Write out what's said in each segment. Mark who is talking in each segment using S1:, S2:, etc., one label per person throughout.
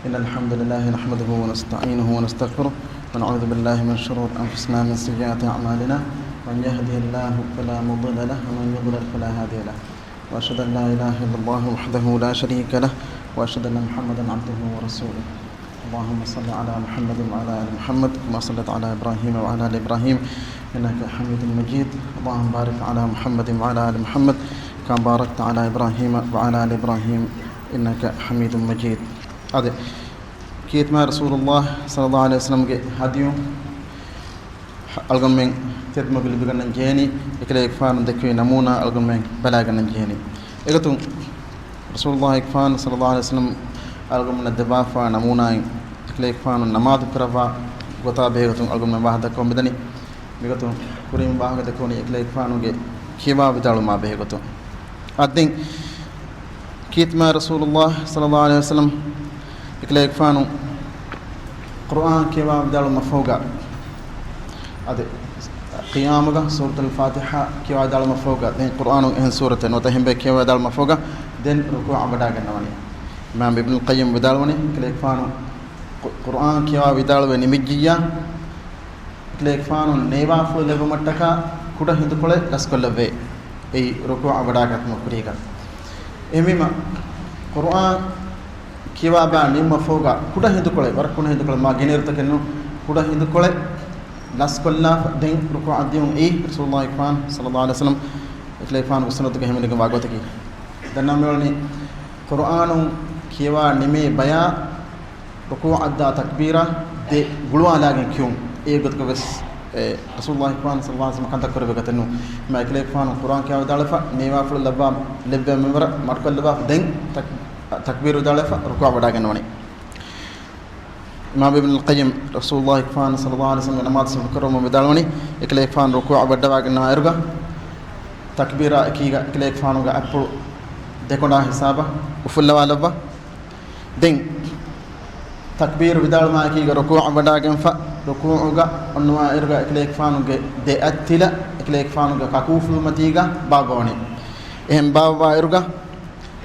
S1: إن الحمد لله نحمده ونستعينه ونستغفره ونعوذ بالله من شرور أنفسنا من سيئات أعمالنا من يهده الله فلا مضل له ومن يضلل فلا هادي له وأشهد أن لا إله إلا الله وحده لا شريك له وأشهد أن محمدا عبده ورسوله اللهم صل على محمد وعلى آل محمد كما صليت على إبراهيم وعلى آل إبراهيم إنك حميد مجيد اللهم بارك على محمد وعلى آل محمد كما باركت على إبراهيم وعلى آل إبراهيم إنك حميد مجيد. أده كيتما رسول الله صلى الله عليه وسلم هديو ألقمن تدمج لبعنا جاني إكلا يكفان دكوي نمونا ألقمن بلاغنا جاني إكتم رسول الله يكفان صلى الله عليه وسلم ألقمن الدبافة نمونا إكلا يكفان نماذ كرفا غطا بيغتم ألقمن واحد كم بدني بيغتم كريم واحد دكوني إكلا يكفانو كيما بدالو ما بيغتم أدين كيتما رسول الله صلى الله عليه وسلم إكلا يكفانو قرآن كيما بدالو مفوقا أدي قيامك سورة الفاتحة كيما بدالو مفوقا دين قرآن إن سورة وتهم بك كيما بدالو مفوقا دين ركوع بداغ النواني إمام ابن القيم بدالوني إكلا يكفانو قرآن كيما بدالو نمجيا إكلا يكفانو نيبا فلو لبو متكا كودا هندو كولي لسكو لبي أي ركوع بداغت مفريقا إميما قرآن كيوا با نيم فوغا كودا هندو كولي وركونا هندو كولي ما جينير تكنو كودا هندو كولي لاسكولا دين ركوع ديون اي رسول الله يكفان صلى الله عليه وسلم إكلا يكفان وسنة كهمي لكم واغوتكي دنا ميولني قرآن كيوا نيمي بيا ركوع أدا تكبيرا دي غلوا لاغن كيوم اي غوتكو بس رسول الله يكفان صلى الله عليه وسلم كانت كوربه كتنو ما إكلا يكفان القرآن كيوا دالفا نيما فل لبا لبا ممبر مركل لبا دين تكبير دالفا ركوع بداغن وني إمام ابن القيم رسول الله يكفان صلى الله عليه وسلم نماز سبكرم بدالوني إكلا يكفان ركوع بداغن نايرغا تكبيرا كيغا إكلا يكفانو غا أبو ديكوندا حسابا وفل لبا دين تكبير بدال ما كيغا ركوع بداغن فا ركوعغا أنوا إرغا إكلا يكفانو غا دي أتلا إكلا يكفانو غا كاكوفلو متيغا باغوني إهم باوا إرغا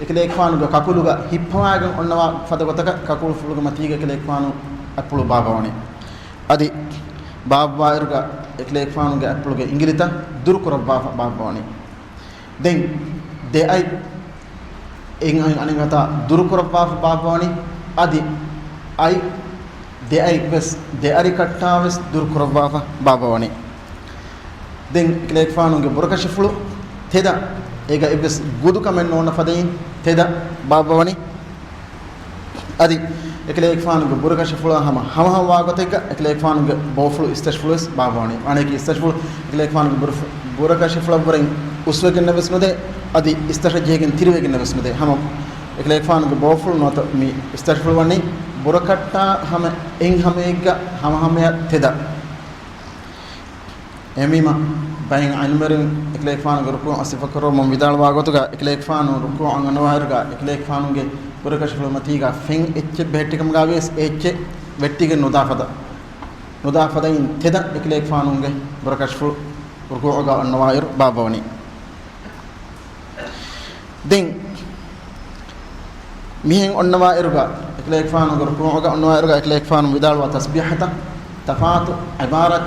S1: إكلا يكفانو غا كاكولوغا هيبواغن أنوا فدغتك كاكوفلو متيغا إكلا يكفانو أبلو باغوني أدي باوا إرغا إكلا يكفانو غا أبلو غا إنجليتا دوركور باغوني دين دي أي إن أنغتا دوركور باغوني أدي أي de ay bes de ari kattaves dur kurabba baba wani den klek fanu ge burka shiflu teda ega ibes gudu kamen nona fadain teda baba wani adi klek fanu ge burka shiflu hama wagoteka klek fanu ge boflu istashflus baba wani aneki istashflu klek fanu ge burka shiflu boring uswegen nebesmode adi istash jegen tirwegen nebesmode hama klek fanu ge boflu nota mi istashflu wani बुरकट्टा हम इंग हमेगा हम तेदा एमीमा बाइंग अनमरिंग इक्लेफान रुकू असिफकरो ममिदाल वागोतुगा इक्लेफान रुकू अंगनवारगा इक्लेफान गे बुरकशफल मतीगा फिंग एच्चे बेटिकम गावेस एच्चे वेट्टिगे नुदाफदा इन तेदा इक्लेफान गे बुरकशफल रुकूगा अनवायर बाबवनी दिन مين أنما إرجع إكليك فانو ركوعك أنما إرجع إكليك فانو بدال وتسبيحته تفات عبارة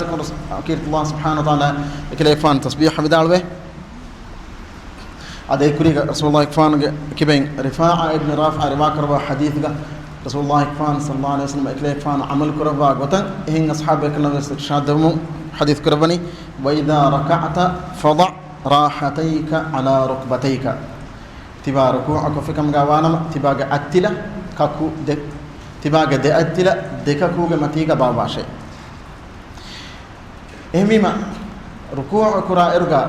S1: أكيد الله سبحانه وتعالى إكليك فان تسبيح بدال به هذا يكري رسول الله فان كبين رفاعة ابن رافع رواك روا حديث رسول الله فان صلى الله عليه وسلم إكليك فان عمل كربا قطن إهين أصحابه كلهم يستشهدوا حديث كربني وإذا ركعت فضع راحتيك على ركبتيك تبا ركوعك فكم غوانم تبا أتلا كاكو دك تبا د أتلا دكاكو متيغا باباشي إهميما ركوع كرا إرغا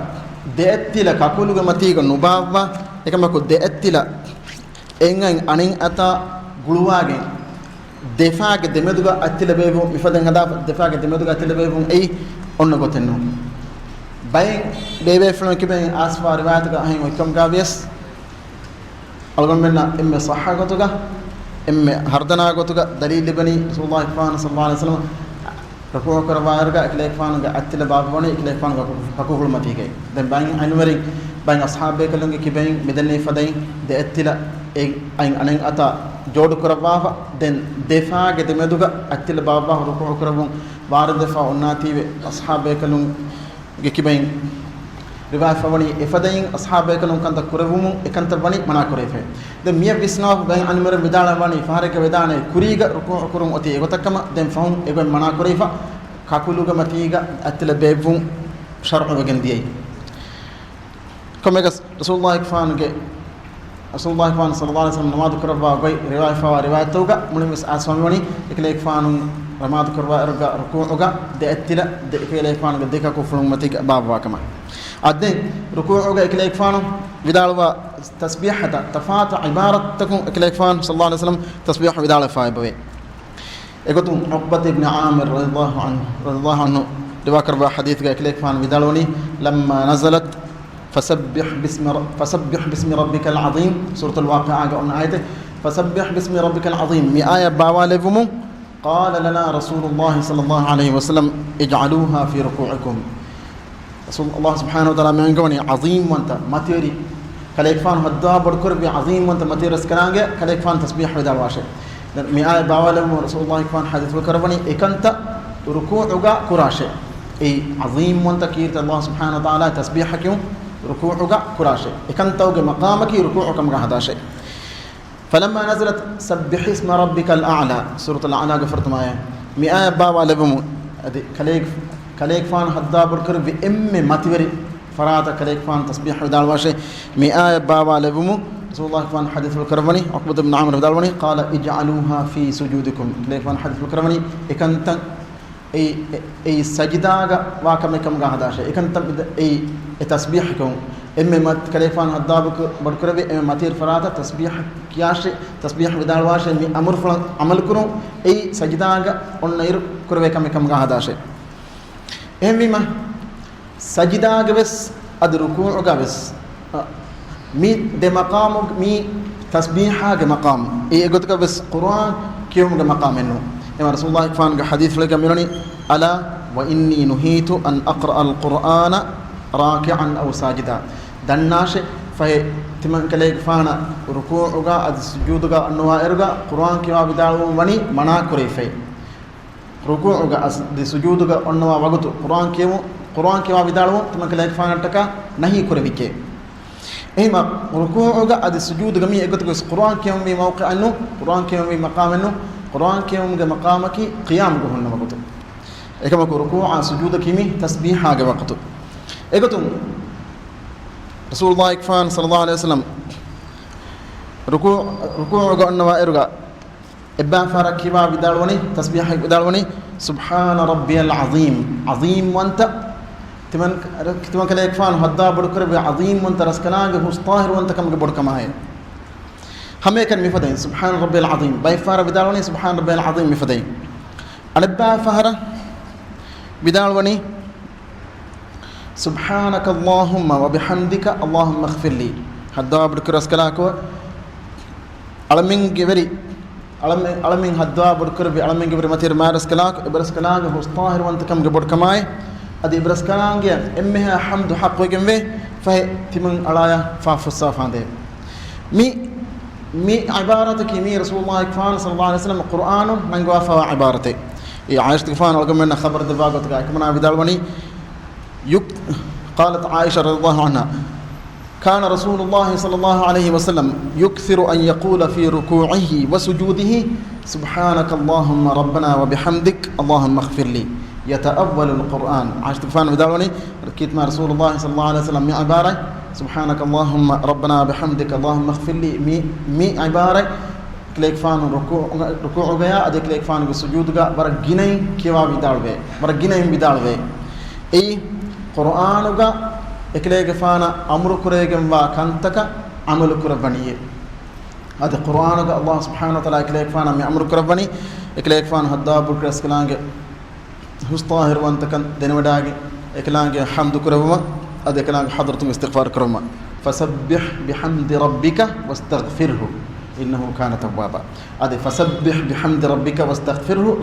S1: د أتلا كاكو متيغا نبابا إكمكو د أتلا إنغن أنين أتا غلواغن دفاع دمدوغا أتلا بيبو مفدن هدا دفاع دمدوغا أتلا بيبو أي أنغوتنو باين بيبي فلان كبين أسفا رواياتك أهين وكم غاويس ألغمنا إما صحة قطعة إما هردنا قطعة دليل بني رسول الله صلى الله عليه وسلم ركوع كربائرك إكليك فانو أتلا باب بني إكليك فانو كاكوف المتيجي دم باين أنورين باين أصحابه كلهم كبين مدني فدين ده أتلا أين أتا jodu kurabafa den defa ge demeduga attila baba ruku kurabun war defa onnative ashabe kalun ge kibain riwayat fawani ifadain ashabe kalun kanta kurabumu ekanta bani mana kurefe de miya visnaf ben anmar vidala bani fareke vedane kuriga ruku kurum oti egotakama den faun ego mana kurefa kakuluga matiga attila bevum shar'u begendiyai komegas rasulullah ikfanuge rasulullah ikfan sallallahu alaihi wasallam namaz kurba goy riwayat fa riwayat toga mulimis aswami ikle ikfanu ramad kurba erga ruku'uga de attila de ikle ikfanuge deka ko fulum matiga baba kama adde ruku'uga ikle ikfanu vidalwa tasbihata tafata ibaratakum ikle ikfan sallallahu alaihi wasallam tasbih vidalwa fa bawe egotum uqbat ibn amir radiyallahu anhu riwayat kurba hadith ga ikle ikfan vidalwani lamma nazalat فسبح باسم ربك العظيم سورة الواقعة قلنا آيته فسبح باسم ربك العظيم مي آية باوالفمو قال لنا رسول الله صلى الله عليه وسلم اجعلوها في ركوعكم رسول الله سبحانه وتعالى من قوني عظيم وانت ماتيري كليك فان هدا بركر بعظيم وانت ماتيري سكرانجه كليك فان تسبيح ودا واشي مي آية باوالفمو رسول الله كفان حديث الكربني اكنت ركوعك كراشه اي عظيم وانت كيرت الله سبحانه وتعالى تسبيحك ركوعك كراشه إكنتوج مقامك ركوعك مجهداشي فلما نزلت سبح اسم ربك الأعلى سورة الأعلى غفرت معايا مئة بابا لبمو أدي كليك فان حدا بركر بإم ماتوري فراتا كليك فان تسبيح ودال واشي مئة بابا لبمو رسول الله فان حديث الكرمني عقبة بن عامر بدالوني قال اجعلوها في سجودكم كليك فان حديث الكرمني إكنت أي سجداغ واكمكم غهداشي إكنت أي تسبيحكم إما مت كليفان هدابك بركربي إما ماتير فراتا تسبيح كياشي تسبيح بدالواشي مي أمر فلان عمل كرو أي سجداغ ونير كربي كم غهداشي إما سجداغ بس أد ركوعك بس مي ده مقام مي تسبيحه مقام إيه قلت بس قرآن كيوم مقام إنه إما رسول الله فان حديث لك مني ألا وإني نهيت أن أقرأ القرآن راكعا أو ساجدا دناش فهي تمن كليك فانا ركوعك أد سجودك النوائرك قرآن كيما بدالو وني منا كريفي ركوعك أد سجودك النوا وقت قرآن كيما بدالو تمن كليك فانا تكا نهي كريفيكي إما ركوعك أد سجودك مي أقولك قرآن كيما مي موقع إنه قرآن كيما مي مقام إنه قرآن كيما مقامك قيامك هن وقت إكما ركوع سجودك مي تسبيحك وقت إكتم رسول الله يكفان صلى الله عليه وسلم ركوع قلنا وإرجع إبان فارك كيما بدالوني تسبيحك بدالوني سبحان ربي العظيم عظيم وأنت تمن كلا يكفان هدا بركر بعظيم وأنت رسكناج هو طاهر وأنت كم برك معاي هم كان مفدين سبحان ربي العظيم بايفار بدالوني سبحان ربي العظيم مفدين أنا بافهرة بدالوني سبحانك اللهم وبحمدك اللهم اغفر لي هدا بركر اسكلاكو علمين جبري علمين هدا بركر بعلمين جبري ماتير مارسكلاك برسكلاك هو طاهر وانت كم جبر كماي ادي برسكلاك امها حمد حق وجنبه فهي تمن علايا فافصا فاندي مي عبارتك مي رسول الله كفان صلى الله عليه وسلم القران من وافا عبارته عائشه كفان وقمنا خبر دباغت كمنا بدالوني قالت عائشة رضي الله عنها كان رسول الله صلى الله عليه وسلم يكثر أن يقول في ركوعه وسجوده سبحانك اللهم ربنا وبحمدك اللهم اغفر لي يتأول القرآن عائشة فان بدالوني ركيت مع رسول الله صلى الله عليه وسلم مع عبارة سبحانك اللهم ربنا وبحمدك اللهم اغفر لي مي عبارة كليك فان ركوع غيا أدي كليك فان بسجود غا برجينين كيوا بدالبه برجينين بدالبه أي قرآنك إكليك فانا أمر كريجم وكنتك عمل كربانية هذا قرآنك الله سبحانه وتعالى إكليك فانا من أمر كرباني إكليك فانا هدا بركرس كلانج هو طاهر وانت كن دنوداعي إكلانج حمد كربما هذا إكلانج حضرة استغفار كربما فسبح بحمد ربك واستغفره إنه كان توابا هذا فسبح بحمد ربك واستغفره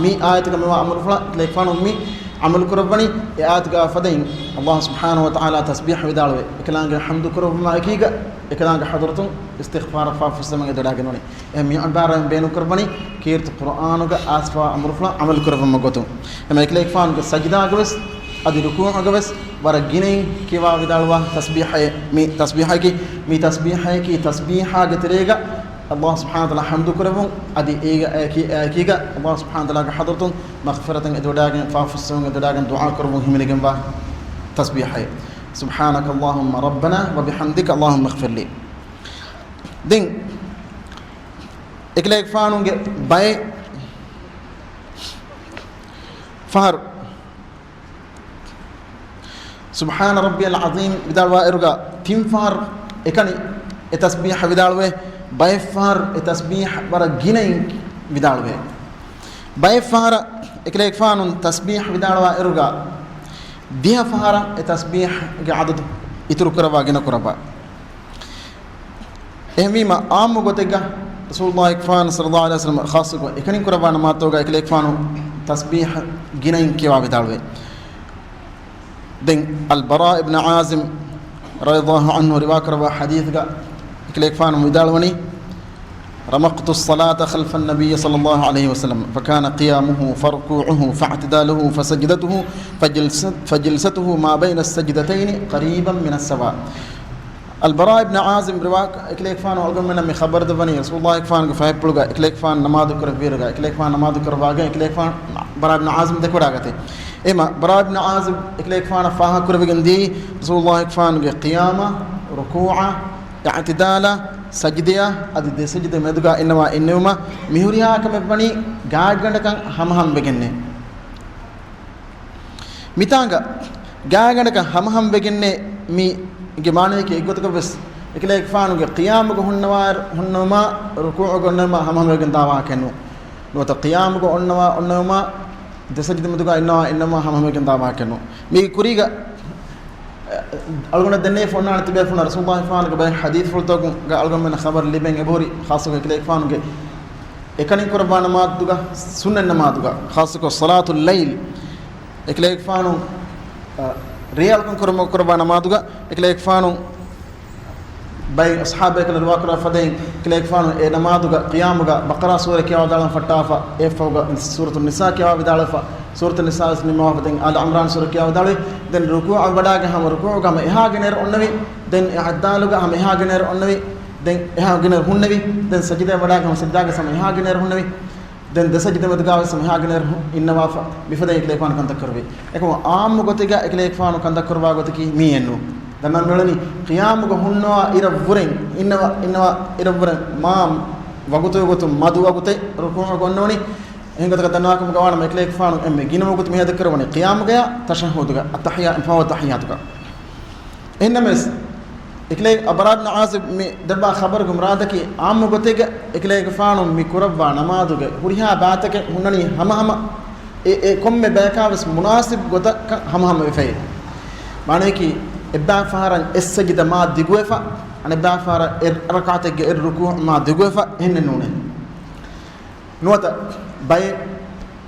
S1: مي آية كما أمر فلا إكليك فانا مي عمل كربني ياتغا فدين الله سبحانه وتعالى تسبيح ودالوي اكلانغ حمد كربما اكيغا اكلانغ حضرتم استغفار فاف السماء دراغنوني ام يعبار بينو كربني كيرت قران اسفا امرفلا عمل كربما غوتو ام اكليك فان سجدا غوس ادي ركوع غوس ورغيني كيوا ودالوا تسبيح مي تسبيح كي تسبيحا غتريغا الله سبحانه وتعالى حمد كربون ادي ايغا الله سبحانه وتعالى حضرتم مغفرة ادوداغن فافسون ادوداغن دعاء كربون همليغن با تسبيحي سبحانك اللهم ربنا وبحمدك اللهم اغفر لي دين اكليك فانونغ باي فهر سبحان ربي العظيم بدال وائرغا تيم فهر اكني التسبيح بدالوه باي فهر التسبيح برا جينين بدالوه باي فهر اكليك فانون تسبيح بدال وائرغا ديها فهر التسبيح عدد يترو كربا جنا كربا اهميما عام غوتيغا رسول الله كفان صلى الله عليه وسلم خاصه اكني كربا نماتوغا اكليك فانو تسبيح جينين كيوا بدالوه دين البراء بن عازم رضي الله عنه رواك روا حديث كليك فان مدالوني رمقت الصلاة خلف النبي صلى الله عليه وسلم فكان قيامه فركوعه فاعتداله فسجدته فجلسته ما بين السجدتين قريبا من السواء البراء بن عازم رواك كليك فان والقم من خبر دبني رسول الله كفان فايبلغا كليك فان نماذج كربيرغا كليك فان نماذج كرباغا كليك فان براء بن عازم دكوراغتي إما براء بن عازب إكليك فانا فاها كربجندي رسول الله كفان قيامة ركوعة اعتدالة سجدية أدي سجدة مدقا إنما مهوريها كم بني قاعدة كان هم بجنة ميتانغا قاعدة كان هم بجنة مي جمانة كي يقول بس إكليك فان قيامة هنما ركوع هنما هم بجن دعوة كنو نوت قيامة هنما دسجد مدوغا إنما هم كن دابا كنو مي كوريغا ألغنا دنيا فونا نتبع فونا رسول الله فان كبين حديث فلتوكم ألغنا من خبر اللي بين أبوري خاصة كليك فان كي إكاني قربان ما دوغا سنن ما دوغا خاصة صلاة الليل إكليك فانو ريال كن قربان ما دوغا إكليك فانو باي أصحابك الواقرة فدين كليك فانو نماذج قيامك بقرة سورة كيا ودالن فتافة إفوجا سورة النساء كيا ودالفا سورة النساء اسمها فدين آل عمران سورة كيا ودالي دين ركوع بداك هم ركوع كم إهاجنير النبي دين إعدالك هم إهاجنير النبي دين إهاجنير النبي دين سجدة بداك هم سجدة سم إهاجنير النبي دين دسجدة بداك سم إهاجنير إنما بفدين كليك فانو كنت كربي إكو عام مقطعك كليك فانو كنت كربا قطعي مينو دنا نولني قيامك هنوا إرفورين إنوا إرفورين مام وقتو مادو وقتي ركوع قنوني إن قد دناكم قوانا مكليك فانو أمي جينا وقت مية ذكروني قيامك يا تشهدك التحيات فهو تحياتك إنما إكليك أبراد نعازب دبا خبركم رادك عام وقتك إكليك فانو ميكوربا نمادك هريها باتك هنني هم كم بيكا بس مناسب قتا هم بفعل معناه كي إبداع فهران السجدة ما دقوفا أنا إبداع فهران ركعتك الركوع ما دقوفا هن النونين نوتا باي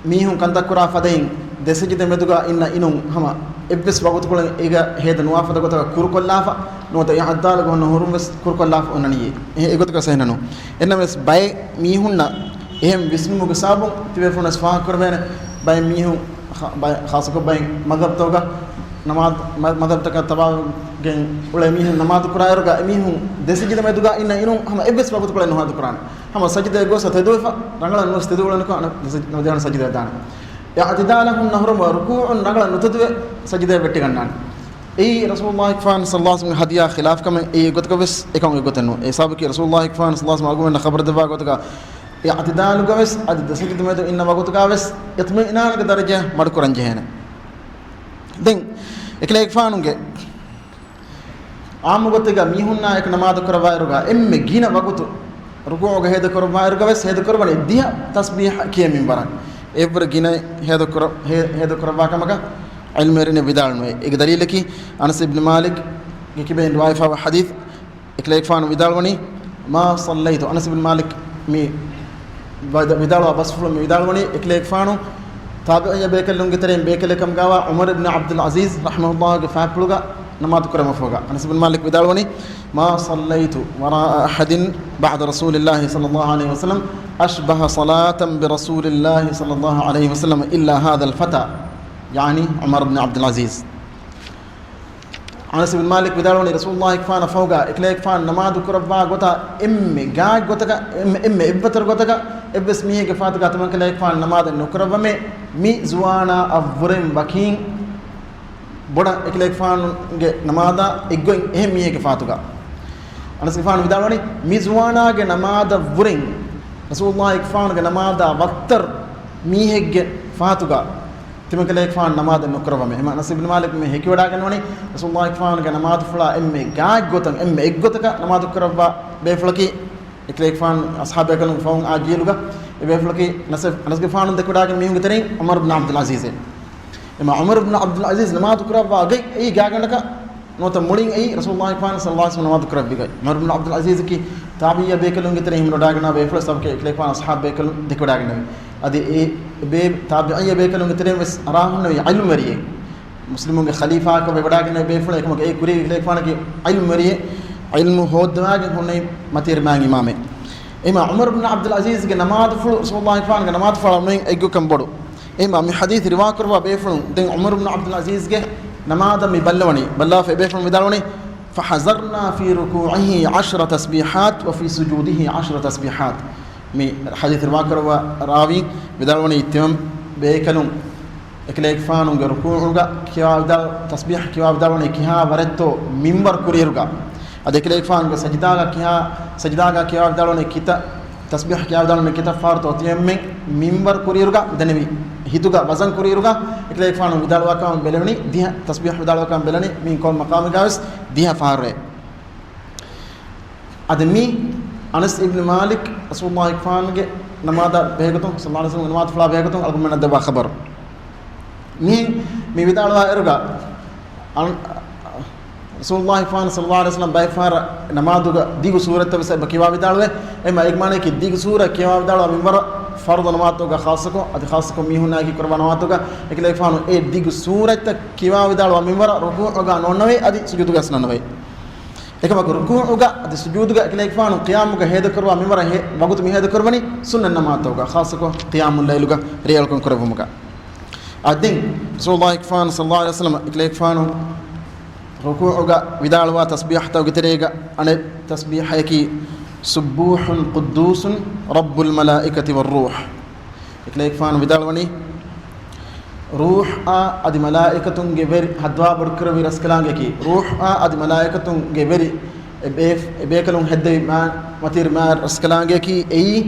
S1: ميهم كنتا كرا فدين ده سجدة مدقا إنهم هما إبس وقت كلن إيجا هيدا نوافا دقوتا كوركو لافا نوتا يحدال قونا هروم بس كوركو لافا أنانية إيجا تكسهنا نو إنما بس باي ميهم نا إهم بسمو كسابو تبفون أسفاها كربين باي ميهم باي خاصة باي مغرب توغا نماذ مذهب تك تبع جن ولا ميهم نماذ القرآن رجع ميهم دسجدة ما دوغا إنهم هم إبس بابو تقول إنه هذا القرآن هم سجدة جوسة تدوفا رجلا نوس تدولا نكو أنا نوديان سجدة دانا اعتدالهم نهرم وركوع رجلا نتدوى سجدة بتيجانا أي رسول الله كفان صلى الله عليه وسلم هدية خلاف كم أي قط كبس إكون قط إنه أي سابق رسول الله كفان صلى الله عليه وسلم أقول إن خبر دفاع قط كا اعتدال كبس عدد سجدة ما دو إنما قط كبس يطمئنان كدرجة مركورن جهنم دين إكليك فانونجي عام وقتها ميهونا إك نماذج كربائرجا إم جينا وقتو ركوع هذا كربائرجا بس هذا كربان ديا تسبيح كيا من بران إبر جينا هذا كربا كمكا علم رين بدال نوي إك دليل كي أنس بن مالك كي بين رواية وحديث إكليك فانو بدال وني ما صليت أنس بن مالك مي بدال وبس فلو بدال وني إكليك فانو tabi'iyya bekelunge terem bekelekam gawa Umar ibn Abdul Aziz rahimahullah ge faapuluga namaz kurama foga Anas ibn Malik bidalwani ma sallaytu wara ahadin ba'da rasulillahi sallallahu alayhi wasallam ashbaha salatan bi rasulillahi sallallahu alayhi wasallam illa hadha al-fata yani Umar ibn Abdul Aziz Anas ibn Malik bidalwani Rasulullah ikfana foga ikle ikfan namaz kuraba gota imme gaaj gotaka imme ibbatar gotaka ebbes mihege fatuga taman kala ikfan namaz nukurabame mi zuwana avvuren bakin boda ikle ikfan ge namada iggoin ehem mihege fatuga Anas ikfan bidalwani mi zuwana ge namada vuren Rasulullah ikfan ge namada waqtar mihege fatuga taman kala ikfan namaz nukurabame ema Anas ibn Malik me heki wada ganwani Rasulullah ikfan ge namaz fula emme gaaj gotan emme eggotaka namaz kuraba be fulaki ikle ikfan ashabe kalun faun ajiluga ebe fulaki nasif Anas ikfan de kudagen mihunge terin Umar ibn Abdul Aziz ema Umar ibn Abdul Aziz namaz kuraba ge ei gaganaka nota mulin ei Rasulullah ikfan sallallahu alaihi wasallam namaz kurabbi ge Umar ibn Abdul Aziz ki tabiya be kalunge terin himno dagana be fula sabke ikle ikfan ashabe kalun de kudagen adi e be tabi'iyya be kalunge terin wes arahun no ilm mariye muslimun ge khalifa ko be kudagen be fula ekmo e kuri ikle ikfan ki ilm mariye ilmu hodwaage honne matir maang imame ema Umar ibn Abdul Aziz ge namaz fulu Rasulullah ikfan ge namaz fulu men eggo kam bodu ema mi hadith riwa kurwa be fulu den Umar ibn Abdul Aziz ge namaz mi ballawani balla fe be fulu midalwani فحذرنا في ركوعه 10 تسبيحات وفي سجوده 10 تسبيحات مي حديث riwa kurwa rawi midalwani itim be kalum ekle ikfanu ge ruku'uga kiwa dal tasbih kiwa dalwani kiha baretto minbar kuriruga adekle ikfan ge sajdaga kiya dalone kita tasbih kiya dalone kita farto tiyemme minbar kuriruga danevi hituga wazan kuriruga ekle ikfan vidalwa kam belani diha tasbih vidalwa kam belani min kol maqam gawas diha farre admi Anas ibn Malik Rasulullah ikfan ge namada begaton sallallahu alaihi wasallam namad fala begaton algumena daba khabar mi vidalwa eruga Rasulullah sallallahu alaihi wasallam by far namaduga digu surat tabse bakiwa bidalwe ema egmane ki digu sura kiwa bidalwa minbar fard namatuga khasako mihuna ki qurban namatuga ekle fanu e digu surat kiwa bidalwa minbar ruku'uga nonwe adi sujuduga snanwe ekama ruku'uga adi sujuduga ekle fanu qiyamuga heda kurwa minbar he magut mi heda kurbani sunnan namatuga khasako qiyamul layluga riyal kon kurvumuga adin Rasulullah sallallahu alaihi wasallam ekle fanu ركوعك بدالوا تسبيح توقتريك أنا تسبيح يكي سبوح قدوس رب الملائكة والروح إكليك فان بدالوني روح أدي ملائكة جبر هدوا بركر برسكلان يكي روح أدي ملائكة جبر بيكلون هدي ما متير ما رسكلان يكي أي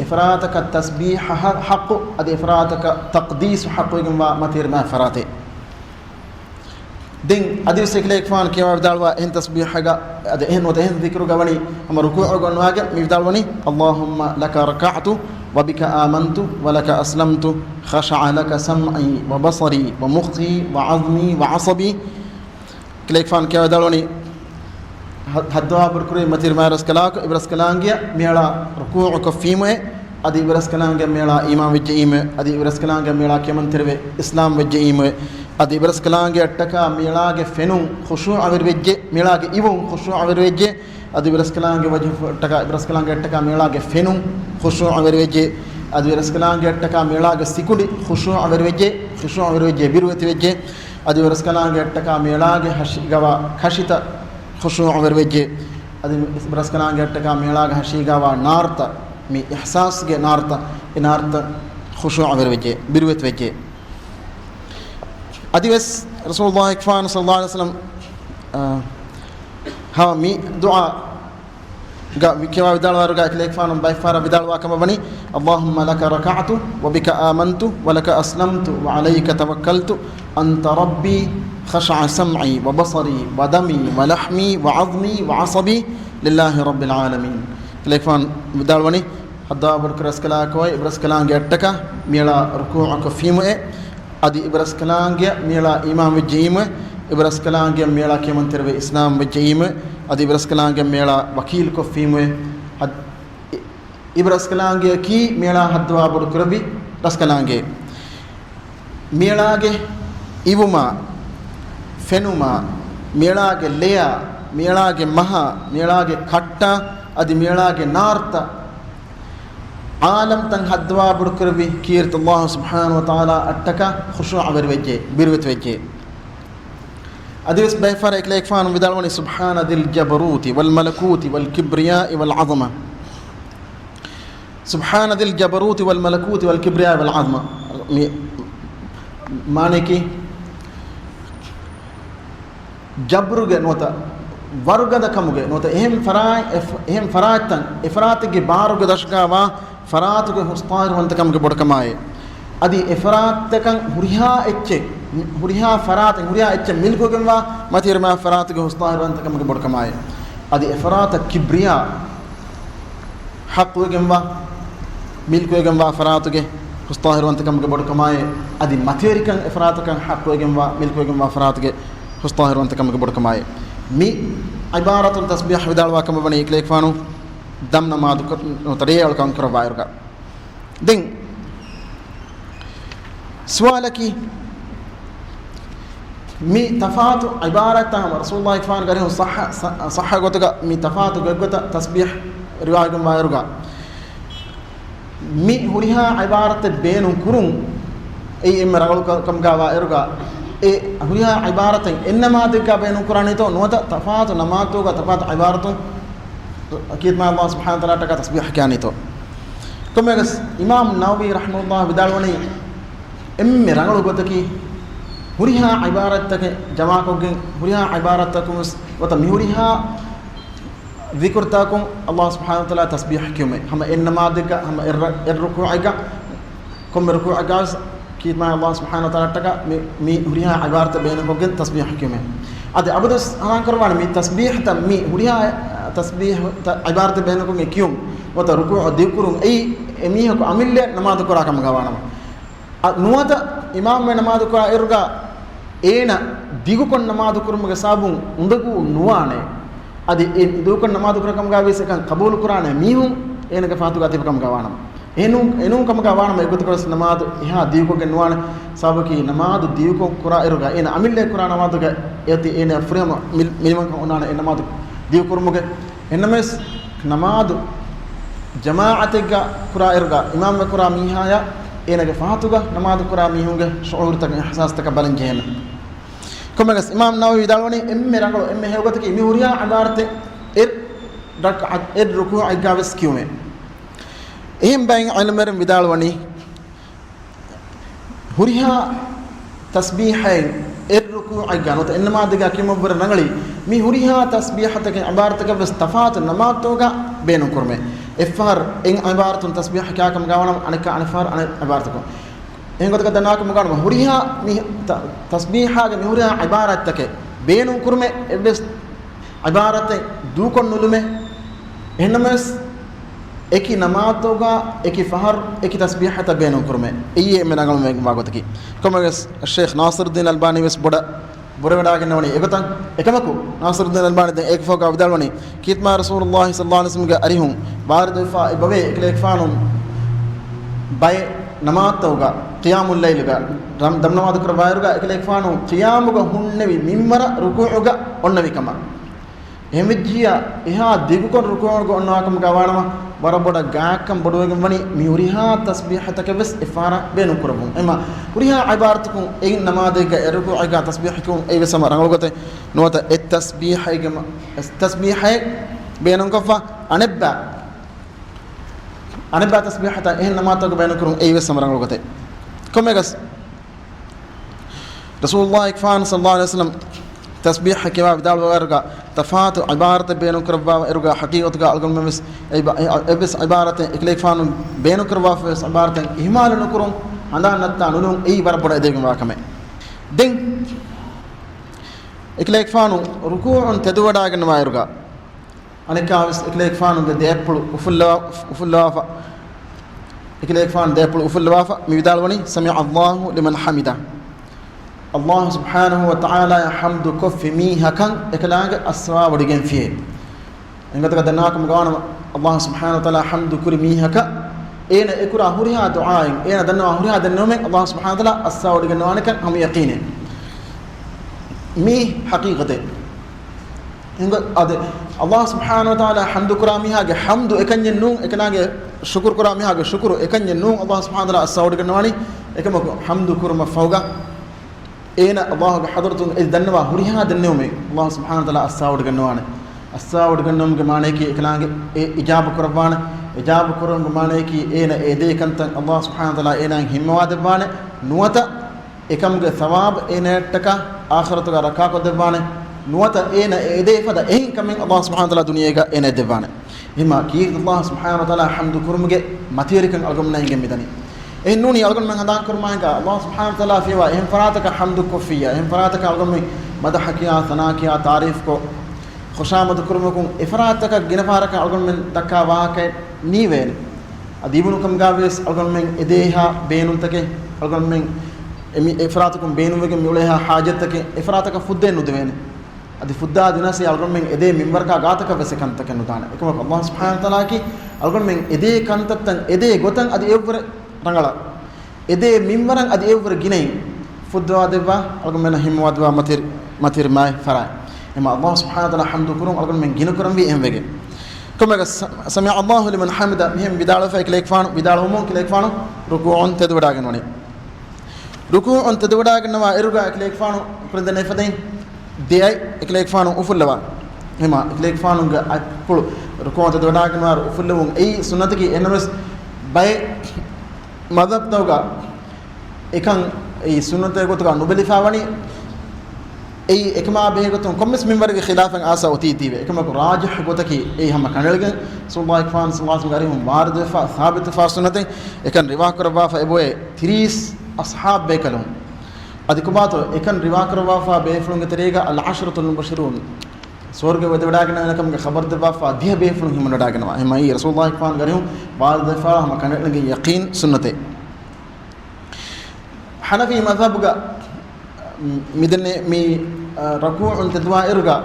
S1: إفراتك التسبيح حق أدي إفراتك تقديس حق يجمع متير ما فراتي دين أدير سكليك فان كيما بدالوا إن تسبيح حاجة إن وتهن ذكر جواني أما ركوع جوانواجه ميدالوني اللهم لك ركعت وبك آمنت ولك أسلمت خشع لك سمعي وبصري ومخي وعظمي وعصبي كليك فان كيما بدالوني هدوا بركوري متير ما رسكلاك إبرسكلانجيا ميلا ركوع كفيمه أدي إبرسكلانجيا ميلا إمام وجيمه أدي إبرسكلانجيا ميلا كمان تربي إسلام وجيمه adi ibraskalange attaka milage fenun khushu' avervejje milage ivun khushu' avervejje adi ibraskalange wajh attaka ibraskalange attaka milage fenun khushu' avervejje adi ibraskalange attaka milage sikudi khushu' avervejje birwati vejje adi ibraskalange attaka milage hashigawa khashita khushu' avervejje adi ibraskalange attaka milage hashigawa narta mi ihsas ge narta inarta khushu' avervejje birwati vejje أديس رسول الله كفان صلى الله عليه وسلم ها مي دعاء كما بدال وارجع كليك فان بايفار بدال واكم بني اللهم لك ركعت وبك آمنت ولك أسلمت وعليك توكلت أنت ربي خشع سمعي وبصري ودمي ولحمي وعظمي وعصبي لله رب العالمين كليك فان بدال وني حدا بركرس كلا كوي برس كلا جتكا ميلا ركوعك فيمه adi ibraskalange mela imam wajjime ibraskalange mela kemanterve islam wajjime adi ibraskalange mela wakil ko fime ibraskalange ki mela hadwa bud kurbi raskalange miyalage ivuma fenuma miyalage leya miyalage maha miyalage katta adi miyalage narta alam tan hadwa budkurbi kirt Allah subhanahu wa ta'ala attaka khushu' berwejje birwet wejje adis bayfar ek fan vidalwani subhana dil jabaruti wal malakuti wal kibriya wal azama subhana dil jabaruti wal malakuti wal kibriya wal azama माने कि जबरुगे नोता वरुगद कमुगे नोता एहम फरातन इफरात के बारुगे दशकावा फरात के हुस्तार वंत कमुगे बड़कमाए अदि इफरात कं हुरिया फरात हुरिया एच्चे मिलको गंवा मतिर मा फरात के हुस्तार वंत कमुगे बड़कमाए अदि इफरात किब्रिया हक गंवा मिलको गंवा फरात के हुस्ताहिर वंत कमुगे बड़कमाए अदि मथेरिकं इफरात कं हक गंवा मिलको गंवा फरात के हुस्ताहिर वंत कमुगे बड़कमाए मी इबारतुन तस्बीह विदालवा कम बनी एक लेखवानु दम नमाद तरे अल कं करवायर का दिन सवाल की मी तफात इबारत हम रसूलुल्लाह इफान करे सह गोतगा मी तफात गगत तस्बीह रिवाय कम वायर का मी हुरिया इबारत बेनु कुरुं ए इमरगल कम का वायर का ए हुरिया इबारत इन्नमा दिका बेनु कुरानी तो नोत तफात नमातो का तफात इबारतों अकीद में अल्लाह सुब्हानहु व तआला का तस्बीह क्या नहीं तो कमेगस इमाम नववी रहमतुल्लाह विदालवनी इम्मे रंगल गोतकी हुरिया इबारत तक जमा को हुरिया इबारत तक वत मिहुरिया ذكر تاكم الله سبحانه وتعالى تسبيح كيوم هم إنما ذكر هم الركوع عجا كم ركوع عجاز كيد ما الله سبحانه وتعالى تكا مي هريها عبارة بينكم جن تسبيح كيوم هذا أبدس أنا كرمان مي تسبيح تم مي هريها تسبيح عبارة بينكم كيوم وتركوع ذكرهم أي ميه كو عمل له نماذج كرا كم جوانا نواد إمام من نماذج كرا إرجع أين ديجو كن نماذج كرم جسابون عندكو نوانه अदि दूकन नमाज कम गावे से कबूल कुरान मीहू एन के फातु गाति कम गवाणम एनु कम गवाणम एगुत करस नमाज यहां दीको के नुवान सब की नमाज दीको कुरा इरुगा एन अमिले कुरान नमाज के यति एन फ्रेम मिनिमम उनान एन नमाज दीको कुरमुगे एनमेस नमाज जमाअत का कुरा इरुगा इमाम में कुरा मीहाया एन के फातु गा नमाज कुरा मीहूगे शऊर तक एहसास तक बलन जेन कमेगस इमाम नववी दालवनी एम्मे रंगलो एम्मे हेगत की मिहुरिया इबारत एर रुकू अगावस क्यों में एम बैंग इल्मर विदालवनी हुरिया तस्बीह है एर रुकू अगानो तो इनमा दिगा कि मबर रंगली मी हुरिया तस्बीह तक इबारत का बस तफात नमातो का बेनो कुरमे इफार इन इबारत तस्बीह क्या कम गावना अनका अनफार अन इबारत को एंगत का दनाक मगान हुरिया मी तस्बीह के हुरिया इबारत तक बेनु कुरमे एबस इबारत दू को नुलमे इनमें एकी नमातोगा एकी फहर एकी तस्बीह त बेनु कुरमे ये मेरा गम में बागत की कमगस शेख नासिरुद्दीन अलबानी वस बड़ा बुरे बड़ा के नवनी एकतन एकमको नासिरुद्दीन अलबानी दे एक फोका विदालवनी कितमा रसूलुल्लाह सल्लल्लाहु अलैहि वसल्लम के अरिहुं बार दफा बवे एक लेखफानुम बाय नमातोगा क़ियामुल लैल गा दम नमाज करवायरगा एक लेखफानु क़ियामुगा हुन्नवी मिम्मर रुकूउगा ओन्नवी कमा हेमिजिया इहा दिगुकोन रुकूउगा ओन्नाकम गवाणमा बरबड़ गाकम बडोगम वनी मिहुरिहा तस्बीह तक बस इफारा बेनु करबु एमा हुरिहा इबारतकु ए नमादेगा रुकूउगा तस्बीह को ए वसम रंगलगते नोता ए तस्बीह बेनु कफा अनबा तस्बीह ता ए नमातक बेनु करू ए वसम रंगलगते कमेगस रसूलुल्लाह इकफान सल्लल्लाहु अलैहि वसल्लम तस्बीह के विदाल वगैरह तफात इबारत बेनु करवा इरगा हकीकत का अलगम में एबस इबारत इकलेफान बेनु करवा फस इबारत हिमाल न करूं अंदा नत्ता नुनु ए बर बड़ा देग वाकमे दिन इकलेफान रुकूअन तदवडा गन वायरगा अनेका इकलेफान के देपल उफुल्लाफा इकलेफान देपल उफुल्लाफा मिदालवनी समी अल्लाहु लिमन हमिदा Allah subhanahu wa ta'ala hamdu kofi mi hakan ekalaga aswa wadigen fiye engata ka danaka mugana Allah subhanahu wa ta'ala hamdu kuri mi haka ena ekura huriha du'ain ena danna huriha dannomen Allah subhanahu wa ta'ala as-sawd gannawane kan ham yaqine mi haqiqate inga ade Allah subhanahu wa ta'ala hamdu kurami hage hamdu ekanye nun ekanage shukur kurami hage shukuru ekanye nun Allah subhanahu wa ta'ala as-sawd gannawani ekamako hamdu kurma fawga ena Allah ge hadratun dannawa huriha dannomen Allah subhanahu wa ta'ala as-sawd gannawane as-sawd gannam ge mane ki ekanage ijab kurwana ijab kurun ge mane ki ena ede kantan Allah subhanahu wa ta'ala ena himma wadbane nuwata ekam ge thawab ena taka akhiratu ga rakka ko debane nuwata ena ede fada ehin kamen Allah subhanahu wa ta'ala duniyega ena debane hima ki Allah subhanahu wa ta'ala hamdu kurumge matirikan algomna inge midani en nuni algon man handa kurmanga Allah subhanahu wa ta'ala fiwa ehim farataka hamdu kufiya ehim farataka algomi madahakiya thanakiya taarif ko khushamad kurmukum ifrataka ginafaraka algon men dakka waake niwen adibunu kam gaves algon men edeha beenun take algon men emi ifratakum beenumege muleha hajatake ifrataka fudde nudevene adi fudda dinasi algon men ede minwarka gataka vesekanta kenudana ekama Allah subhanahu wa ta'ala ki algon men ede kantatan ede gotan adi evre rangala ede minwaran adi evre ginai fudda deba algon men himwadwa matir mai farai ema Allah subhanahu wa ta'ala hamdu kurum algon men ginakuram vi emvege kama sami Allahu liman hamida mihim bidala fa iklek fanu bidala humon iklek fanu ruku'un tedwadagen woni ruku'un tedwadagen wa eruga iklek fanu prendane fadain deyai iklek fanu ufullawa hema iklek fanu ga apulu ruku'un tedwadagen wa ufullawun ei sunnatiki enames bay madhab tawga ekan ei sunnate gotuga nubelifawani ei ekma behegotun kommes minwarge khilafan asa otitiwe ekma ko rajih gotaki ei hama kanelge sallallahu alaihi wasallam garihum warde fa thabit fa sunnate ekan riwa karwa fa eboe 30 ashab bekalum adikubato ekan riwa karwa fa beflunge terega al ashratul mubashirun sorge wedadagna nakam ge khabar de ba fa diha beflung himna dagna hima ei rasulullah sallallahu garihum warde fa hama kanelge yaqin sunnate hanafi madhhab ga midne mi raku'un tadwa irga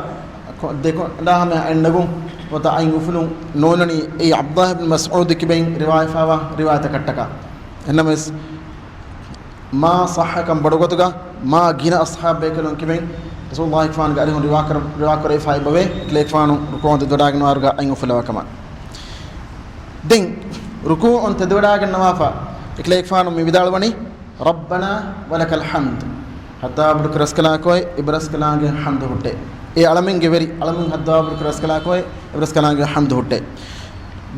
S1: deko ndahame annagum wata ay ngufulun nonani ay Abdullah ibn Mas'ud kibain riwaya fawa riwayat kattaka enames ma sahha kam badogotuga ma gina ashab bekalon kibain rasulullah fan ga alihun riwakar fay bawe klek fanu ruku'un tadwa gna arga ay ngufulawa kama den ruku'un tadwa gna wafa klek fanu mi bidalwani rabbana walakal hamd hadda abdu kraskala koy ibraskala ge hamd hutte e alamen ge veri alamen hadda abdu kraskala koy ibraskala ge hamd hutte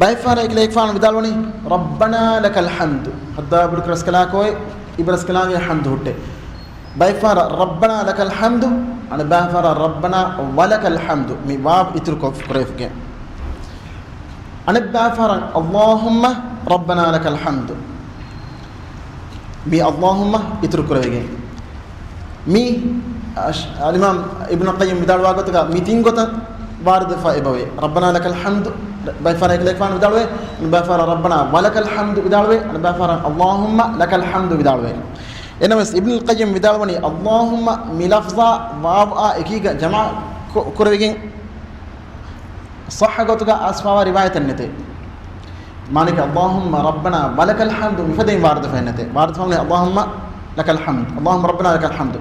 S1: bay fara ek fan bidalwani rabbana lakal hamd hadda abdu kraskala koy ibraskala ge hamd hutte bay fara rabbana lakal hamd ana bay fara rabbana walakal hamd mi bab itur ko frefge ana bay fara allahumma rabbana lakal hamd mi allahumma itur ko rege mi al-imam ibn qayyim bidalwa gotaga mi tingota warde fa ebawe rabbana lakal hamd bay fara ek fan bidalwe bay fara rabbana walakal hamd bidalwe bay fara allahumma lakal hamd bidalwe enamas ibn qayyim bidalwani allahumma mi lafza wa'a ekiga jama kurwegen sahha gotaga asfawa riwayatan nete manike allahumma rabbana walakal hamd mi fadin warde fa nete warde fa allahumma لك الحمد اللهم ربنا لك الحمد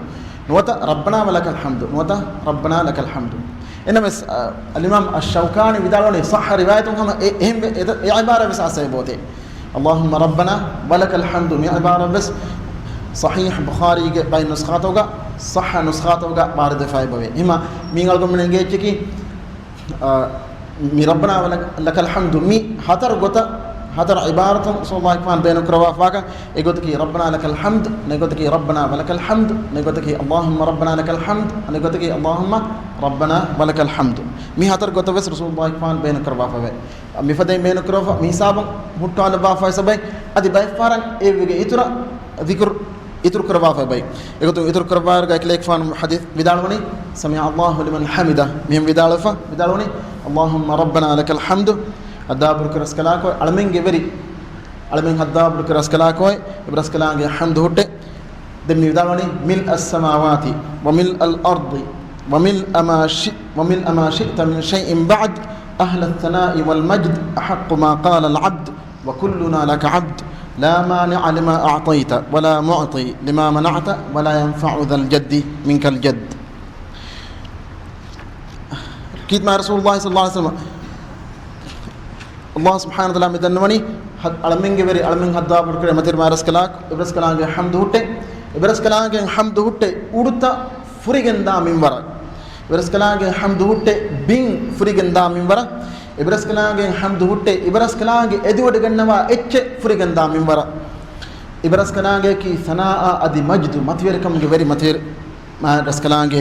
S1: نوتا ربنا ولك الحمد نوتا ربنا لك الحمد انما الامام الشوكاني بدالوني صح روايتهم هم عباره بس عسيبوتي اللهم ربنا ولك الحمد من عباره بس صحيح بخاري بين نسخاته صح نسخاته بارد فايبوي هما مين قالكم من نجيكي مي ربنا ولك الحمد مي حتر غوتا هذا عبارة صلى الله عليه وسلم بينك روافاك يقولك ربنا لك الحمد نقولك ربنا ولك الحمد نقولك اللهم ربنا لك الحمد نقولك اللهم ربنا ولك الحمد مي هذا قلت بس رسول الله صلى الله عليه وسلم بينك روافا مي فدي بينك روافا مي سابم مطال بافا سبي أدي باي فارن إيه إترا ذكر إتر كرافا باي يقولك إتر كرافا كليك فان حديث بدالوني سمع الله لمن حمده مهم بدالفا بدالوني اللهم ربنا لك الحمد hadda raskala ko alamen ge veri alamen hadda raskala ko ibraskala ge hamd hutte demmi vidalani mil as-samawati wa mil al-ardi wa mil ama shi'ta min shay'in ba'd ahla ath-thana'i wal majd ahq ma qala al-'abd وكلنا لك عبد لا مانع لما أعطيت ولا معطي لما منعت ولا ينفع ذا الجد منك الجد. كيد مع رسول الله صلى الله عليه وسلم الله سبحانه وتعالى مدنوني ألمين جبري ألمين هذا بركة متر مارس كلاك إبرس كلاك حمد هوته إبرس كلاك حمد هوته أورتا فريغندا منبرا إبرس كلاك حمد هوته بين فريغندا منبرا إبرس كلاك حمد هوته إبرس كلاك إدوار دعنا إتش فريغندا منبرا إبرس كلاك كي ثناء أدي مجد متير كم جبري متير مارس كلاك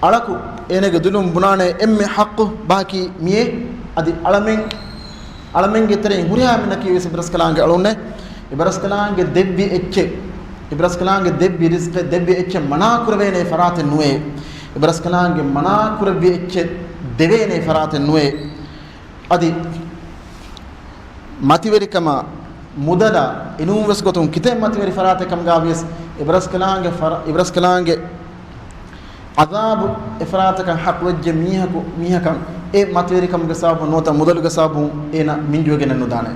S1: ألاكو إنك دلهم بنانة إم حقه باقي مية أدي ألمين جترين هوريا منك يوسف إبرس كلانج ألونه إبرس كلانج دبي إتش إبرس كلانج دبي رزق دبي إتش منا كربينه فرات النوي إبرس كلانج منا كربي إتش دبينه فرات النوي أدي ماتيوري كما مدلا إنهم وسقطون كتير ماتيوري فرات كم جابيس إبرس كلانج عذاب إفراط كان حق وجه ميها كان إيه ماتيري كم جسابه نوتا مدل جسابه إنا من جوجنا نودانه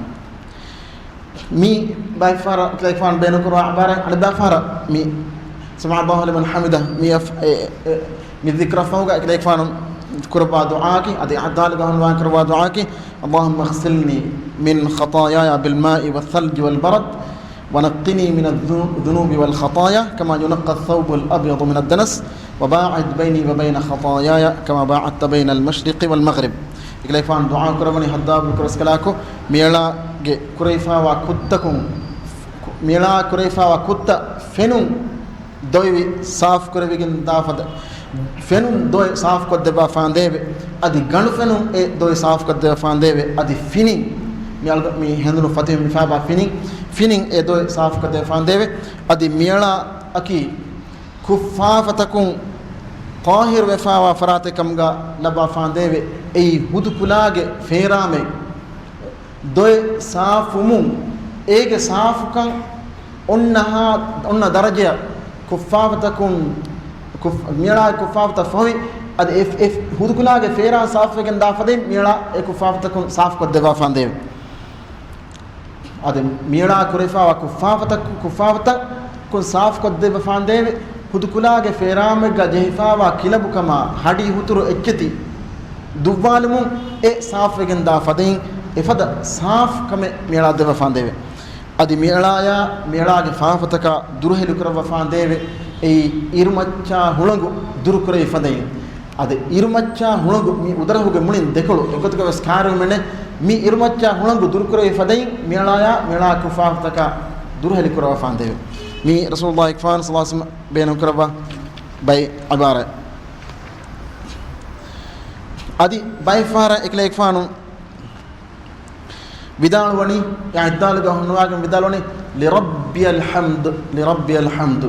S1: مي بايفارا كلايفان بينك وعبارة على بايفارا مي سمع الله لمن حمده مي ذكر فوق كلايفان كربا دعاك أدي عدال جهن وان كربا دعاك اللهم اغسلني من خطاياي بالماء والثلج والبرد ونقني من الذنوب والخطايا كما ينقى الثوب الأبيض من الدنس وباعد بيني وبين خطاياي كما باعدت بين المشرق والمغرب. إكليفان دعاء كربني حداب كرسكلاكو ميلا كريفا وكتكم ميلا كريفا وكت فنون دوي صاف كربيجن دافد فنون دوي صاف كدبا فانديب أدي غنو فنون دوي صاف كدبا فانديب أدي فينين مي هندلو فاتيم مفابا فينين دوي صاف كدبا فانديب أدي ميلا أكي كفافتكم طاهر وفاوا فراتكمغا لبا فانديبه اي هدكلاගේ فيرامه دوي صافمون ايگه صافكن اون درجه كفافتكم ميلا كفافت فوي اد اف هدكلاගේ فيرا صافكن دافدي ميلا اي كفافتكم صاف كدبا فانديبه اد ميلا كريفا كفافت كن صاف كدبا فانديبه هدكلاගේ فيرامگا جهفاوا كيلبكما هدي هترو اچتي දුවාලමු ඒ සාෆ් එකෙන් දා ෆදින් එෆද සාෆ් කම මියලා දෙව ෆාන්දේවේ අදි මියලාගේ ෆාෆතක දුරහෙලු කරව ෆාන්දේවේ ඒ ඉරුමච්චා හුළඟු දුරු කරේ ෆදින් අද ඉරුමච්චා හුළඟු මි උදරහුගේ මුලින් දෙකළු එකතුක ස්කාරෙ මෙන්නේ මි ඉරුමච්චා හුළඟු දුරු කරේ ෆදින් මියලා කුෆාෆතක දුරහෙලු කරව ෆාන්දේවේ مي رسول الله إكفان صلى الله عليه وسلم بينهم كربا باي عبارة أدي باي فارا إكلا إكفانو بدال وني يعني دال جهون واجم بدال وني لربي الحمد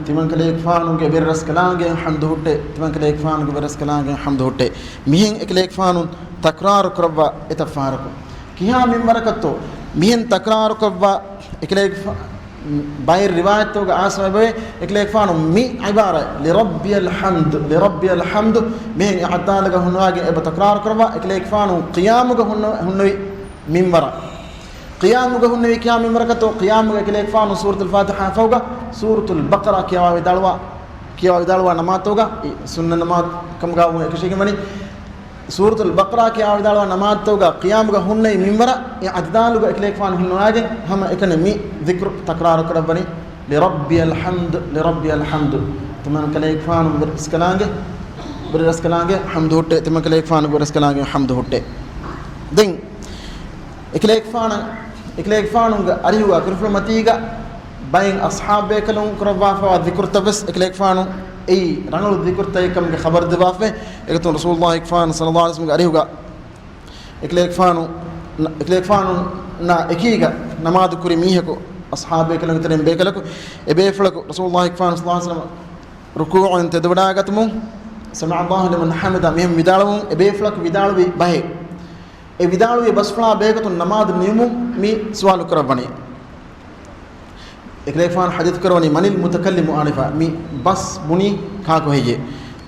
S1: تمن كلا إكفانو كبيرس كلانج الحمد هوته تمن كلا إكفانو كبيرس كلانج الحمد هوته مين إكلا إكفانو تكرار كربا إتفاركو كيها من بركته مين تكرار كربا إكلا إكفانو باي الرواية توقع عاصمة بيه إكليك فانو مي عبارة لربي الحمد مين إعدالك هنواجه إبا تكرار كربا إكليك فانو قيامك هنوي من برا قيامك هنوي كيام من بركته قيامك إكليك فانو سورة الفاتحة فوقا سورة البقرة كيوا دالوا نمات توقع سنة نمات كم قاوة كشيك مني سورة البقرة كي أودالوا نماذج توجا قيام كهونة ميمبرا إعدادالو كإكليك فان هنواجه هم إكنمي ذكر تكرار كربني لربي الحمد تمن كليك فان برسكلانجه حمد هوته تمن كليك فان برسكلانجه حمد هوته دين إكليك فان أريوا كرفل متيجا بين أصحاب كلهم كربا فوا ذكر تبس إكليك فانو أي رانو ذكر تايكم خبر دبافه إكتون رسول الله إكفان صلى الله عليه وسلم أريوغا إكليك فانو نا إكيغا نماذ كوري ميهكو أصحاب كلهم ترين بيكلكو إبيفلكو رسول الله إكفان صلى الله عليه وسلم ركوع أنت دبراغتمو سمع الله لمن حمدا مهم بدالو إبيفلك بدالو بيه بدالو بسفلا بيكتون نماذ نيمو مي سوال كرباني إكليك فان حديث كروني من المتكلم آنفا مي بس بني كاكو هيجي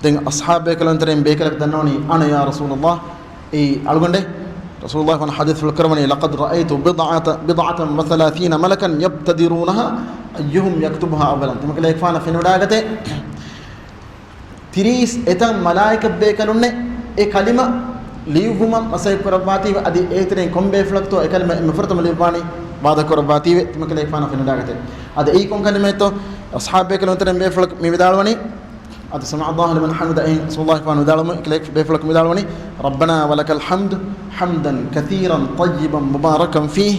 S1: دين أصحاب بيكلن ترين بيكلك دنوني أنا يا رسول الله إي ألغنده رسول الله في الحديث الكرمني لقد رأيت بضعة وثلاثين ملكا يبتدرونها أيهم يكتبها أولا تمك لا يكفانا في نوداغته تريس إتم ملائكة بيكلونه كلمة ليوهما مساي كرباتي أدي إترين كم بيفلكتو كلمة مفرط مليباني بعد كرباتي تمك لا يكفانا في نوداغته أدي كم كلمة تو أصحاب بيكلون ترين بيفلك ميدالوني أدي سمع الله لمن حمد رسول الله فانو دالوني كليك بيفلك ميدالوني ربنا ولك الحمد حمدا كثيرا طيبا مباركا فيه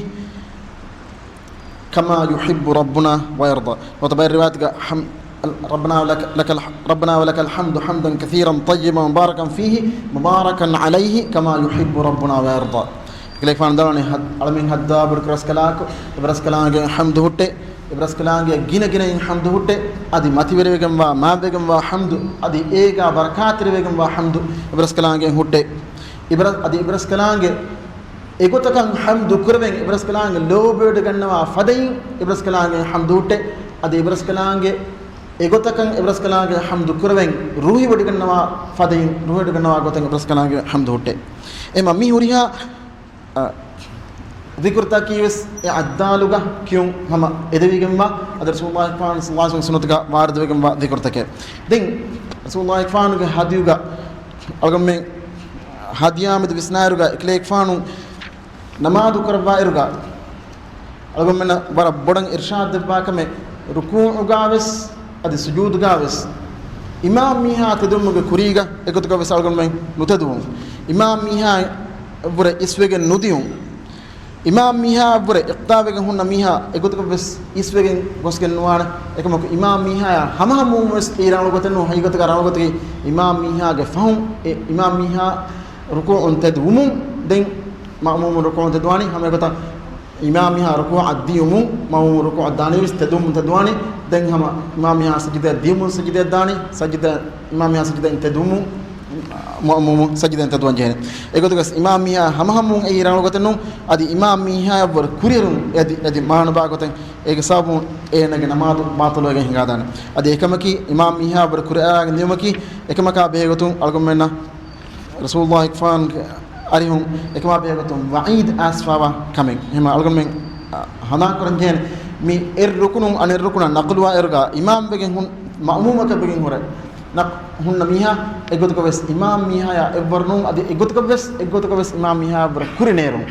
S1: كما يحب ربنا ويرضى وطبعا الروايات ربنا ولك الحمد حمدا كثيرا طيبا مباركا فيه مباركا عليه كما يحب ربنا ويرضى كليك فانو دالوني علمين هدا برسكلاك حمد هوتي ಇಬ್ರಸ್ಕಲಾಂಗೆ ಗಿನ ಹಮ್ದು ಹುಟ್ಟೆ ಅದು ಮತಿವೆರವೆಗಂಬ ಮಾಬೆಗಂಬ ಹಮ್ದು ಅದು ಏಗ ಬರಕಾತಿರವೆಗಂಬ ಹಮ್ದು ಇಬ್ರಸ್ಕಲಾಂಗೆ ಹುಟ್ಟೆ ಇಬ್ರಸ್ಕಲಾಂಗೆ ಎಗೊತಕಂ ಹಮ್ದು ಕುರವೆಂ ಇಬ್ರಸ್ಕಲಾಂಗೆ ಲೋಬೇಡು ಗನ್ನವ ಫದೈ ಇಬ್ರಸ್ಕಲಾಂಗೆ ಹಮ್ದು ಹುಟ್ಟೆ ಅದು ಇಬ್ರಸ್ಕಲಾಂಗೆ ಎಗೊತಕಂ ಇಬ್ರಸ್ಕಲಾಂಗೆ ಹಮ್ದು ಕುರವೆಂ ರೂಹಿ ಬಡಿಗನ್ನವ ಫದೈ ರೂಹಿ ಬಡಿಗನ್ನವ ಗೊತಂ ಇಬ್ರಸ್ಕಲಾಂಗೆ ಹಮ್ದು ಹುಟ್ಟೆ ಎ ಮಮ್ಮಿ ಹುರಿಯಾ ذكرتا كيوس عدالوغا كيوم هم ادويغمبا ادر رسول الله صلى الله عليه وسلم سنتغا واردوغمبا ذكرتا كي دين رسول الله فانوغا هديوغا algamme hadiyamid visnaruga iklek fanu namadu karba iruga algamme na bara bodang irshad debba kame ruku'u gaves adi sujud gaves imam miha tedumuge kuriga ekotuga ves algamme nutadum imam miha bure iswege nudiyum imam miha bure iqtabege hunna miha egotuga bes iswegen gosgen nuwana ekamako imam miha hamamu mes iranu gotenu haygotuga ranugotugi imam miha ge fahum imam miha ruku'un tadwumun den ma'mum ruku'un tadwani hamegota imam miha ruku' addiyumun ma'mum ruku' addani tadum tadwani den hama imam miha sajida dimun sajida dani sajida imam miha sajida tadum mu'mum sajida tadwan jehne egotugas imam miha hamahamun e iranu gotenu adi imam miha bor kurirun adi mahanu ba goten ege sabu enage namadu matologe hingadana adi ekamaki imam miha bor kuraaga nimaki ekamaka begotun algomenna rasulullah ikfan arihum ekama begotun wa'id asfawa kamen hema algomen hana koran jehne mi rukunum anir rukuna naqluwa erga imam begen hun ma'mumaka begen hore nak hunna miha egotuga ves imam miha ya evornum adi egotuga ves imam miha ber kurinerum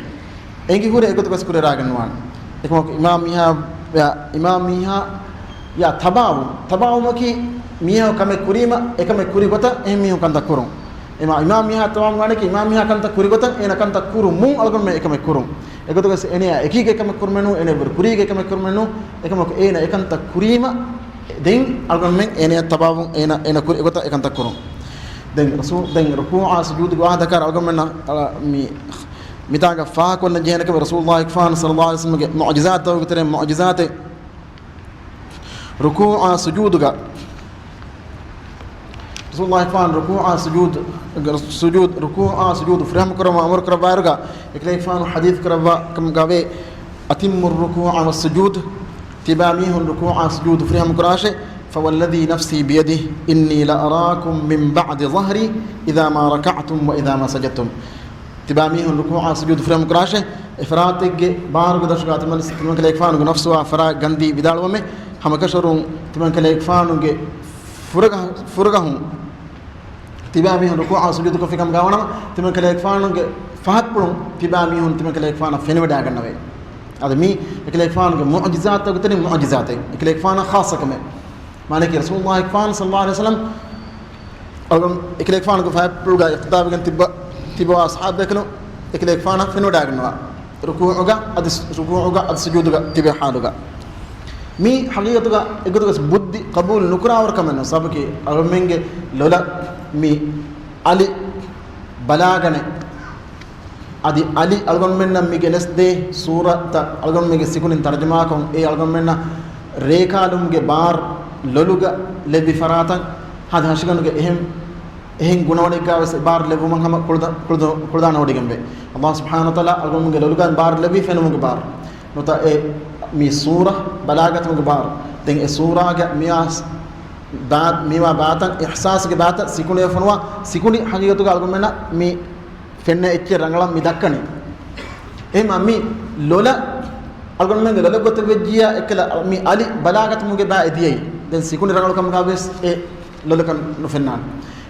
S1: engi hure egotuga ves kure raganwan ekmo imam miha ya tabawu maki miha kame kurima ekame kuri gota emi kanta kurum imam miha tawam ngane ki imam miha kanta kuri gota ena kanta kurum mun algon me ekame kurum egotuga ves ene ekige kame kurmenu ene ber kurige kame kurmenu ekamo ena ekanta kurima den algon men ene tabawun ena kur egota ekanta kurum den rasul den ruku'a sujud wa dakar algon men mi taga fa kon jehna ke rasulullah ikfan sallallahu alaihi wasallam ge mu'jizat taw tere mu'jizat ruku'a sujuduga rasulullah ikfan ruku'a sujud ruku'a sujud fraham karama amr karabaruga ikle ikfan hadith karaba kam gawe atimmu ruku'a was sujud تباميه الركوع سجود فريهم كراشه فوالذي نفسي بيده إني لأراكم من بعد ظهري إذا ما ركعتم وإذا ما سجدتم تباميه الركوع سجود فريهم كراشه إفراتك بارك دشقات من تمن كليك فانو نفسه فرا غندي بدالومه هم كشرون تمن كليك فانو فرغهم تباميه الركوع سجود كفكم غاونا تمن كليك فانو فهقلون تباميه تمن كليك فانو فينودا غنوي هذا مي إكليفان معجزات تقتني معجزات إكليفان خاصة كمان مالك رسول الله إكفان صلى الله عليه وسلم إكليفان كفاية بلوغا إقتاب كان تبوا أصحاب بكلو إكليفان فينو داغنوا ركوعك أد سجودك تبي حالك مي حقيقتك إقدرس بدي قبول نكرا وركمن سابقي أرمينج لولا مي علي بلاغني adi ali algon menna mi genesde surata algon mege sikunin tarjuma kon e algon menna rekadum ge bar loluga lebi farata hada hashiganu ge ehem gunawani ka wes bar lebu man hama kulda nodigembe allah subhanahu wa taala algon mege loluga bar lebi fenum ge bar nota e mi sura balagat ge bar den e sura ge mias baat miwa baatan ihsas ge baata sikuni fonwa sikuni hagiyatu ge algon menna mi fenne ecce rangalam mi dakkani එහෙම මි ලොල algon men lola goto vejjiya ekla mi ali balagat muge ba ediyai den sikuni rangal kam gabes e lola kan no fennan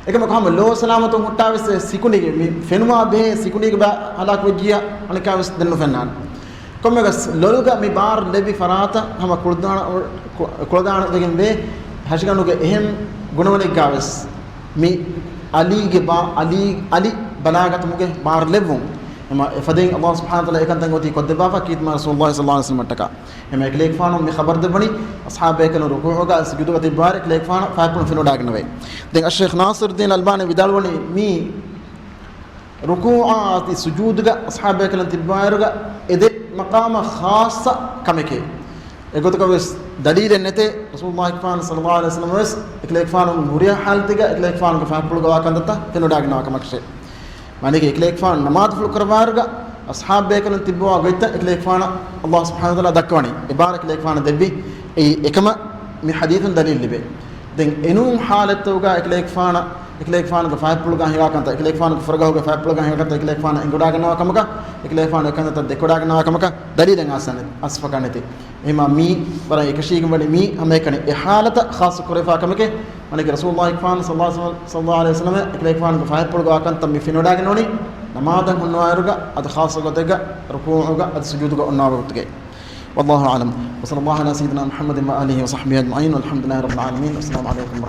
S1: ekama ko ham lo salamatu muttaves sikuni ge mi fenuma be sikuni ge ba halak vejjiya anikaves den no fennan komme gas loluga mi bar lebi farata hama kuldana degen be hashganu ge ehem gunawani gaves mi ali ge ba ali balagat muge bar levum اما فدين الله سبحانه وتعالى كان تنغوتي قد بافا كيت ما رسول الله صلى الله عليه وسلم تكا اما اكليك فانو مي خبر دبني اصحاب كانوا ركوعا سجدوا تبار اكليك فانو فاكون فينو داغنوي دين الشيخ ناصر الدين الالباني بدالوني مي ركوعا سجود اصحاب كانوا تبار اذ مقام خاصه كمكي اگوت كوس دليل نته رسول الله صلى الله عليه وسلم وس اكليك فانو مريا حالتيگا اكليك فانو فاكول گوا كندتا فينو داغنوا كمكشي معنی کہ اکلیک فان نماز فل کروارگا اصحاب بیکن تبوا گیتا اکلیک فان اللہ سبحانہ وتعالی دکوانی عبارت اکلیک فان دبی ای اکما می حدیث دلیل لبے دین انو حالت توگا اکلیک فان کا فائد پلگا ہیا کنتا اکلیک فان کا فرگا ہوگا فائد پلگا ہیا کنتا اکلیک فان انگڑا گنا کمکا اکلیک فان کنتا دکڑا گنا کمکا دلیل ناسن اسفکانتی اما می برا ایکشی گمبلی می ہمیں کنے حالت خاص کرفا کمکے معنی کہ رسول اللہ صلی اللہ علیہ وسلم اکلیک فان کا فائد پلگا کنتا می فینوڑا گنونی نمازن ہنوائرگا اد خاص گتگا رکوعگا اد سجودگا اناوگتگے والله اعلم وصلى الله على سيدنا محمد وآله وصحبه اجمعين والحمد لله رب العالمين والسلام عليكم